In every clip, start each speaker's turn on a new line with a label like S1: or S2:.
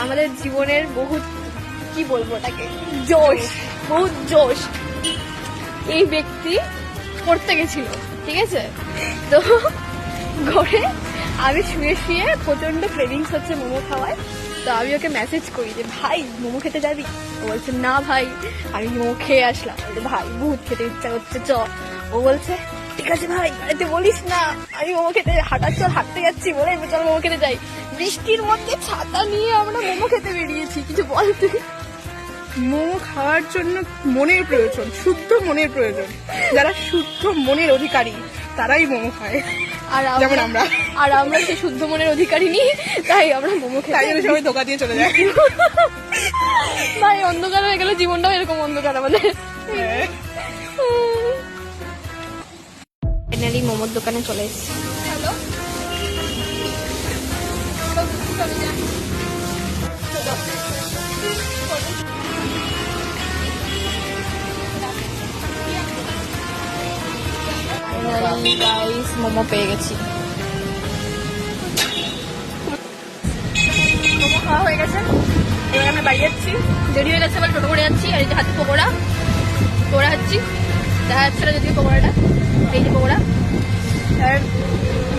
S1: আমাদের জীবনের বহুত কি বলবো ওটাকে জোশ, বহুত জোশ এই ব্যক্তি পড়তে গেছিল, ঠিক আছে? তো ঘরে আমি শুয়ে শুয়ে প্রচন্ড ক্রেভিংস হচ্ছে মোমো খাওয়ায়। তো আমি ওকে মেসেজ করি যে ভাই মোমো খেতে যাবি? ও বলছে না ভাই আমি মোমো খেয়ে আসলাম। বলছে ভাই বহুত খেতে ইচ্ছা করছে চ। ও বলছে ঠিক আছে ভাই বাড়িতে বলিস না, আমি মোমো খেতে হাঁটতে যাচ্ছি বলে চল মোমো খেতে যাই। বৃষ্টির মধ্যে ছাতা নিয়ে আমরা মোমো খেতে বেরিয়েছি। কিছু বল তুই।
S2: মোমো খাওয়ার জন্য মনের প্রয়োজন, শুদ্ধ মনের প্রয়োজন। যারা শুদ্ধ মনের অধিকারী তারাই মোমো খায়,
S1: আর
S2: যেমন আমরা।
S1: আর আমরা সেই শুদ্ধ মনের অধিকারী নিই, তাই আমরা মোমো
S2: তাই জন্য
S1: খেতে।
S2: সবাই ধোকা দিয়ে চলে যায়।
S1: ভাই অন্ধকার হয়ে গেলে জীবনটাও এরকম অন্ধকার আমাদের।
S2: হ্যাঁ।
S1: ফাইনালি মোমোর দোকানে চলে এসেছি। ফাইনালি গাইস মোমো পেয়ে গেছি। মোমো খাওয়া হয়ে গেছে, এবার আমরা বাড়ি যাচ্ছি। দেরি হয়ে গেছে, এবার টোটো করে যাচ্ছি। আর এই যে হাতে পকোড়া খাচ্ছি, দেখা যাচ্ছে না যদিও পকোড়াটা, এই যে পকোড়া। আর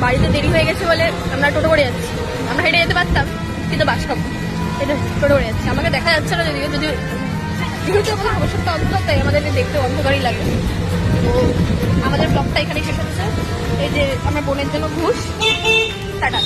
S1: বাড়িতে দেরি হয়ে গেছে বলে আমরা টোটো করে যাচ্ছি। আমরা হেঁটে যেতে পারতাম কিন্তু বাস খাবো, এটা টোটো করে যাচ্ছি। আমাকে দেখা যাচ্ছে না যদিও, যেহেতু আমাদের ভবিষ্যৎটা অন্ধকার তাই আমাদের দেখতে অন্ধকারই লাগে। তো আমাদের ব্লগটা এখানেই শেষ হচ্ছে। এই যে আমরা বোনের জন্য ঘুষ, টাটা।